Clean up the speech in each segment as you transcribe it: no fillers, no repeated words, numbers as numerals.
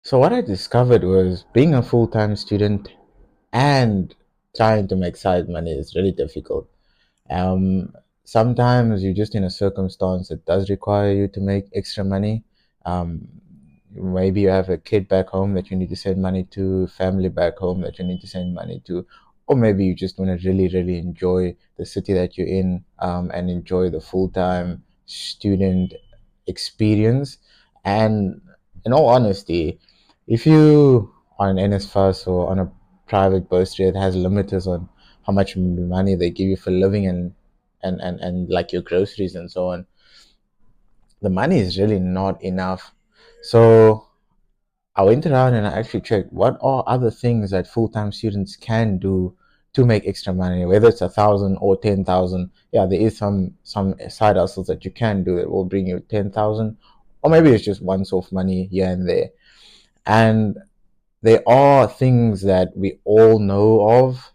So what I discovered was being a full-time student and trying to make side money is really difficult. Um, Sometimes you're just in a circumstance that does require you to make extra money. Um, Maybe you have a kid back home that you need to send money to, family back home that you need to send money to, or maybe you just want to really, really enjoy the city that you're in, and enjoy the full-time student experience. And in all honesty, if you are an NSFAS or on a private bursary that has limiters on how much money they give you for living and like your groceries and so on, the money is really not enough. So I went around and I actually checked what are other things that full-time students can do to make extra money, whether it's 1,000 or 10,000. Yeah, there is some side hustles that you can do that will bring you 10,000, or maybe it's just once-off money here and there. And there are things that we all know of,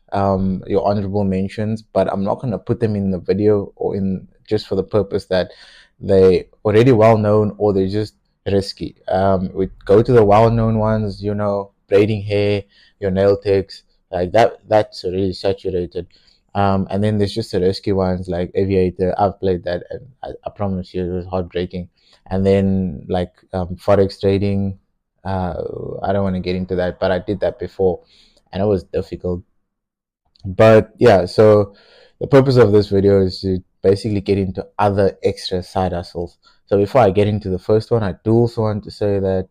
your honorable mentions, but I'm not going to put them in the video or in just for the purpose that they already well known or they're just risky. We go to the well known ones, braiding hair, your nail techs, like that's already saturated. And then there's just the risky ones like aviator. I've played that, and I promise you, it was heartbreaking. And then like forex trading, uh, I don't want to get into that, but I did that before and it was difficult. But yeah, so the purpose of this video is to basically get into other extra side hustles. So before I get into the first one, I do also want to say that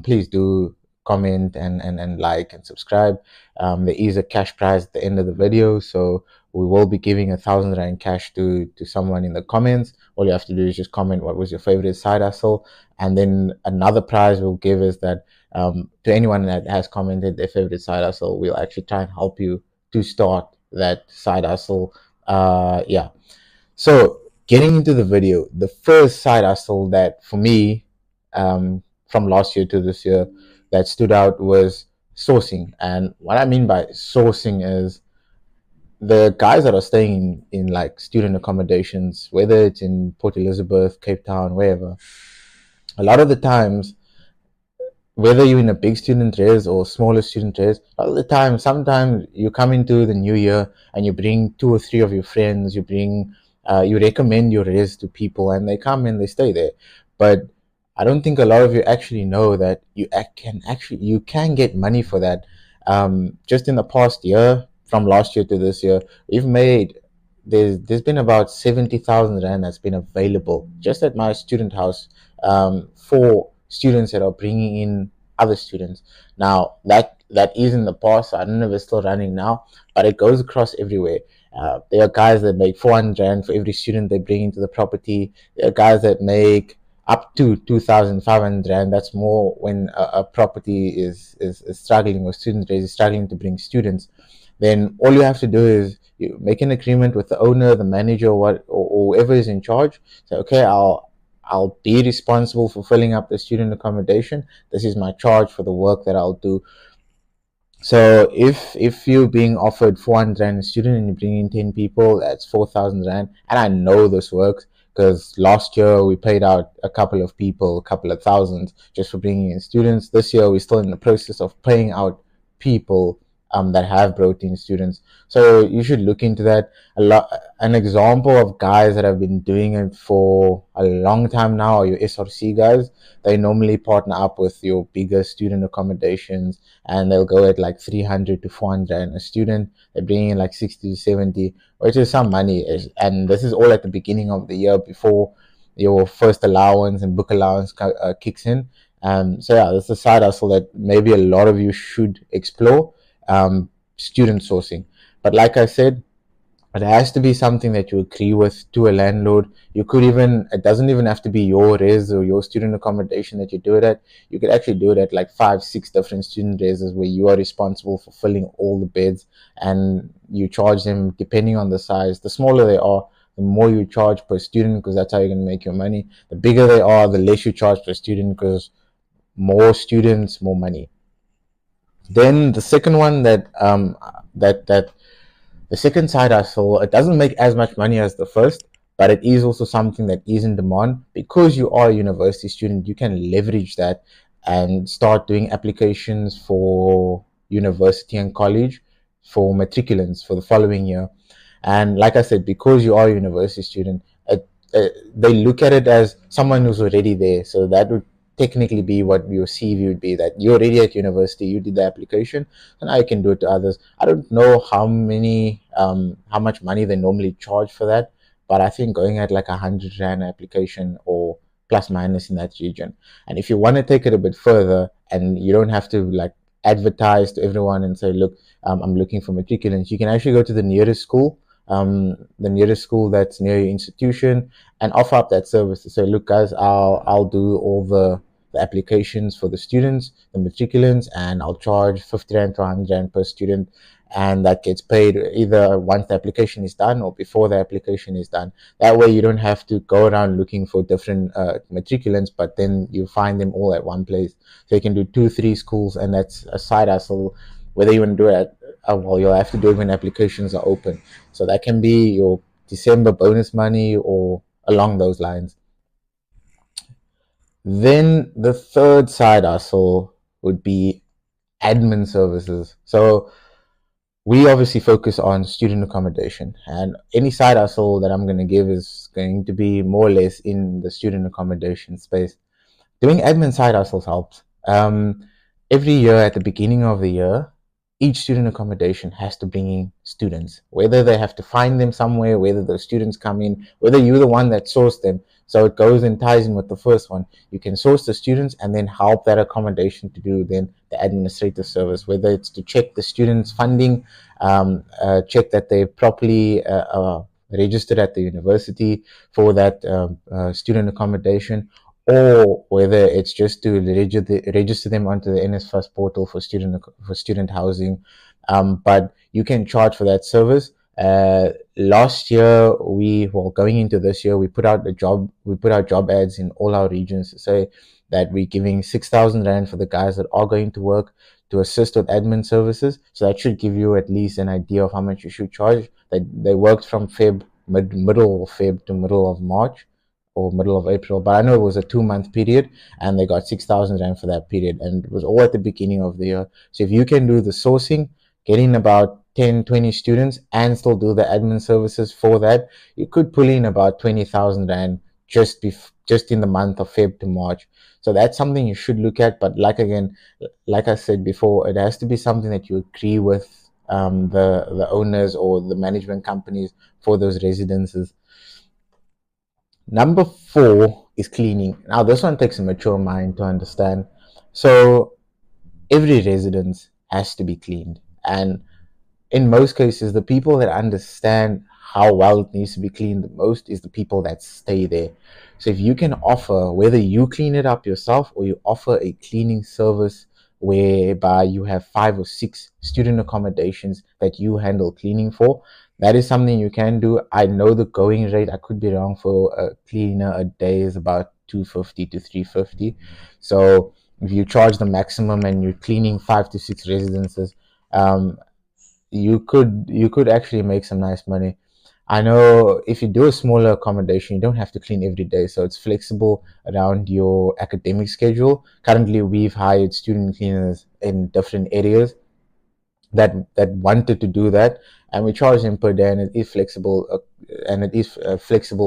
please do comment and like and subscribe. There is a cash prize at the end of the video, so we will be giving 1,000 Rand cash to someone in the comments. All you have to do is just comment what was your favorite side hustle, and then another prize we'll give is that to anyone that has commented their favorite side hustle, we'll actually try and help you to start that side hustle. Yeah. So getting into the video, the first side hustle that for me, from last year to this year, that stood out was sourcing. And what I mean by sourcing is the guys that are staying in like student accommodations, whether it's in Port Elizabeth, Cape Town, wherever, a lot of the times, whether you're in a big student res or smaller student res, all the time, sometimes you come into the new year and you bring two or three of your friends, you recommend your res to people and they come and they stay there. But I don't think a lot of you actually know that you can get money for that. Just in the past year, from last year to this year, we've made there's been about 70,000 Rand that's been available just at my student house, for students that are bringing in other students. Now that is in the past. So I don't know if it's still running now, but it goes across everywhere. There are guys that make 400 Rand for every student they bring into the property. There are guys that make up to 2,500 Rand. That's more when a property is struggling, or student is struggling to bring students. Then all you have to do is you make an agreement with the owner, the manager, or whoever is in charge. Say, okay, I'll be responsible for filling up the student accommodation. This is my charge for the work that I'll do. So if you're being offered 400 Rand a student and you bring in 10 people, that's 4,000 Rand. And I know this works because last year we paid out a couple of people a couple of thousands just for bringing in students. This year we're still in the process of paying out people that have brought in students. So you should look into that. An example of guys that have been doing it for a long time now are your SRC guys. They normally partner up with your bigger student accommodations and they'll go at like 300 to 400 and a student. They bring in like 60 to 70, which is some money. And this is all at the beginning of the year before your first allowance and book allowance kicks in. So yeah, that's a side hustle that maybe a lot of you should explore, student sourcing. But like I said, it has to be something that you agree with to a landlord. It doesn't even have to be your res or your student accommodation that you do it at. You could actually do it at like 5, 6 different student reses where you are responsible for filling all the beds and you charge them depending on the size. The smaller they are, the more you charge per student because that's how you're going to make your money. The bigger they are, the less you charge per student because more students, more money. Then the second one that the second side hustle, it doesn't make as much money as the first, but it is also something that is in demand because you are a university student. You can leverage that and start doing applications for university and college for matriculants for the following year. And like I said, because you are a university student, they look at it as someone who's already there. So that would technically be what your CV would be, that you're already at university, you did the application, and I can do it to others. I don't know how much money they normally charge for that, but I think going at like 100 Rand application or plus minus in that region. And if you want to take it a bit further and you don't have to like advertise to everyone and say, look, I'm looking for matriculants, you can actually go to the nearest school that's near your institution, and offer up that service to say, look, guys, I'll do all the applications for the students, the matriculants, and I'll charge 50 Rand to 100 Rand per student. And that gets paid either once the application is done or before the application is done. That way, you don't have to go around looking for different matriculants, but then you find them all at one place. So you can do 2, 3 schools, and that's a side hustle. Whether you want to do it at, well, you'll have to do it when applications are open. So that can be your December bonus money or along those lines. Then the third side hustle would be admin services. So we obviously focus on student accommodation, and any side hustle that I'm going to give is going to be more or less in the student accommodation space. Doing admin side hustles helps. Every year at the beginning of the year, each student accommodation has to bring in students, whether they have to find them somewhere, whether those students come in, whether you're the one that sourced them. So it goes and ties in with the first one. You can source the students and then help that accommodation to do then the administrative service, whether it's to check the students' funding, check that they properly registered at the university for that student accommodation, or whether it's just to register them onto the NSFAS portal for student housing. But you can charge for that service. Last year, going into this year, we put out job ads in all our regions to say that we're giving 6,000 Rand for the guys that are going to work to assist with admin services. So that should give you at least an idea of how much you should charge. They worked from middle of Feb to middle of March or middle of April, but I know it was a 2 month period, and they got 6,000 Rand for that period, and it was all at the beginning of the year. So if you can do the sourcing, get in about 10, 20 students, and still do the admin services for that, you could pull in about 20,000 Rand just in the month of Feb to March. So that's something you should look at. But like I said before, it has to be something that you agree with the owners or the management companies for those residences. Number 4 is cleaning. Now, this one takes a mature mind to understand. So, every residence has to be cleaned. And in most cases, the people that understand how well it needs to be cleaned the most is the people that stay there. So, if you can offer, whether you clean it up yourself or you offer a cleaning service whereby you have 5 or 6 student accommodations that you handle cleaning for, that is something you can do. I know the going rate, I could be wrong, for a cleaner a day is about 250 to 350. So if you charge the maximum and you're cleaning 5 to 6 residences, you could actually make some nice money. I know if you do a smaller accommodation, you don't have to clean every day, so it's flexible around your academic schedule. Currently, we've hired student cleaners in different areas that wanted to do that, and we charge them per day, and it is flexible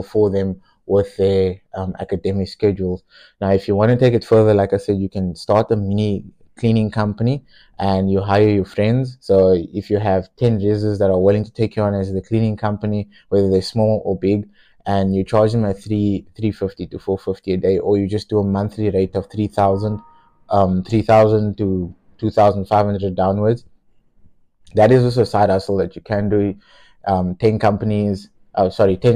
for them with their academic schedules. Now, if you want to take it further, like I said, you can start a mini cleaning company and you hire your friends. So if you have 10 residents that are willing to take you on as the cleaning company, whether they're small or big, and you charge them at 350 to 450 a day, or you just do a monthly rate of 3,000 to 2,500 downwards. That is also a side hustle that you can do. 10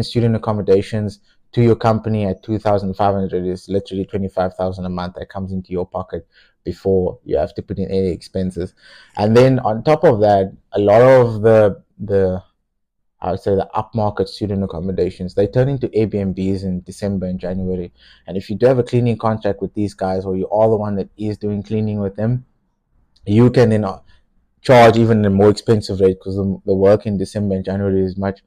student accommodations to your company at 2,500 is literally 25,000 a month that comes into your pocket before you have to put in any expenses. And then on top of that, a lot of the I would say the upmarket student accommodations, they turn into Airbnbs in December and January. And if you do have a cleaning contract with these guys, or you are the one that is doing cleaning with them, you can then charge even a more expensive rate, because the work in December and January is much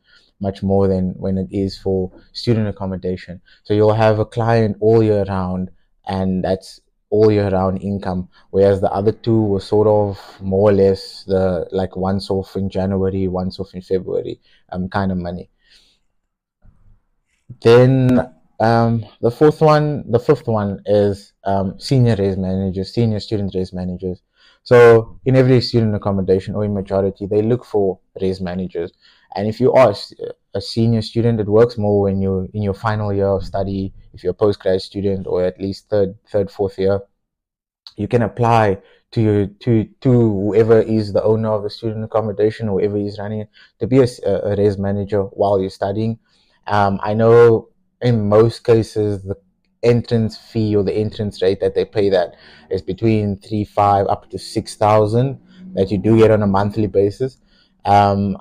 more than when it is for student accommodation. So you'll have a client all year round, and that's all year round income, whereas the other two were sort of more or less the like once off in January, once off in February, kind of money. Then the fifth one is senior raise managers, senior student raise managers. So in every student accommodation, or in majority, they look for raise managers. And if you are a senior student, it works more when you're in your final year of study. If you're a postgrad student, or at least fourth year, you can apply to whoever is the owner of the student accommodation, whoever is running it, to be a res manager while you're studying. I know in most cases the entrance fee or the entrance rate that they pay that is between 3,500 up to 6,000 that you do get on a monthly basis. Um,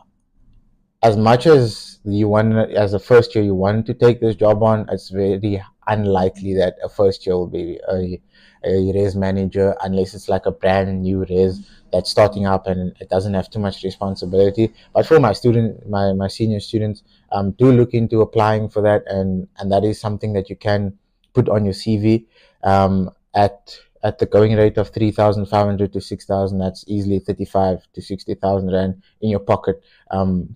as much as you want, as a first year you want to take this job on, it's very unlikely that a first year will be a res manager, unless it's like a brand new res that's starting up and it doesn't have too much responsibility. But for my senior students, do look into applying for that, and that is something that you can put on your CV. At the going rate of 3,500 to 6,000, that's easily 35 to 60,000 rand in your pocket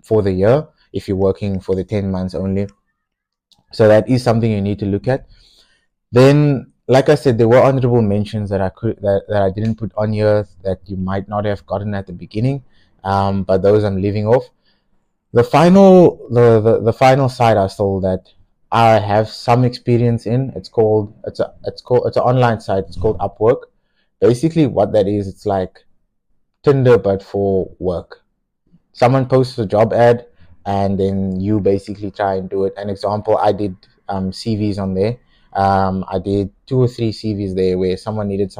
for the year if you're working for the 10 months only. So that is something you need to look at. Then, like I said, there were honorable mentions that that I didn't put on here that you might not have gotten at the beginning, but those I'm leaving off. The final side hustle that I have some experience in. It's an online site. It's called Upwork. Basically, what that is, it's like Tinder but for work. Someone posts a job ad, and then you basically try and do it. An example, I did CVs on there. I did 2 or 3 CVs there where someone needed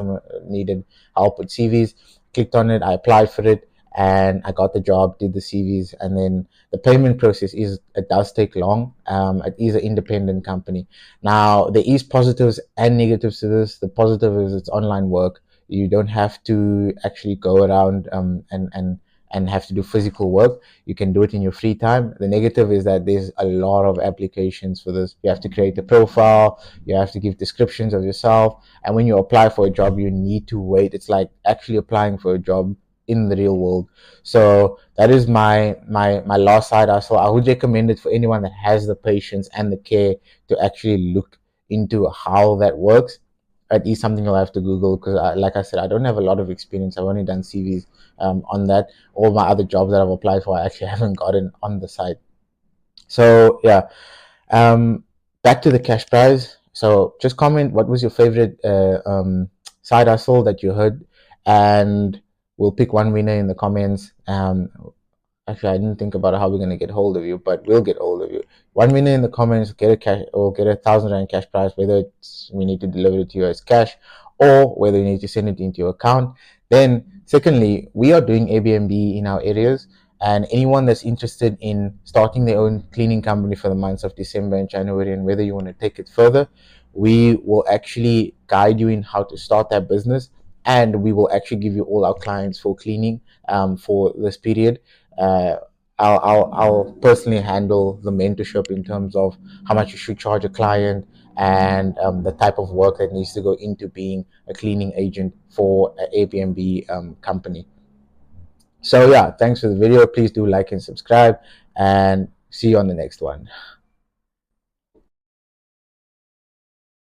help with CVs. Clicked on it, I applied for it, and I got the job. Did the CVs, and then the payment process is, it does take long. It is an independent company. Now there is positives and negatives to this. The positive is it's online work. You don't have to actually go around and have to do physical work. You can do it in your free time. The negative is that there's a lot of applications for this. You have to create a profile, you have to give descriptions of yourself, and when you apply for a job, you need to wait. It's like actually applying for a job in the real world. So that is my last side hustle. I would recommend it for anyone that has the patience and the care to actually look into how that works. It is something you'll have to Google, because, like I said, I don't have a lot of experience. I've only done CVs on that. All my other jobs that I've applied for, I actually haven't gotten on the site. So yeah, back to the cash prize. So just comment what was your favorite side hustle that you heard, and we'll pick one winner in the comments. Actually, I didn't think about how we're gonna get hold of you, but we'll get hold of you. One minute in the comments, get a cash or get 1,000 rand cash prize, whether we need to deliver it to you as cash or whether you need to send it into your account. Then, secondly, we are doing Airbnb in our areas, and anyone that's interested in starting their own cleaning company for the months of December and January, and whether you want to take it further, we will actually guide you in how to start that business, and we will actually give you all our clients for cleaning for this period. uh, I'll personally handle the mentorship in terms of how much you should charge a client, and the type of work that needs to go into being a cleaning agent for an Airbnb company. So yeah, thanks for the video. Please do like and subscribe, and see you on the next one.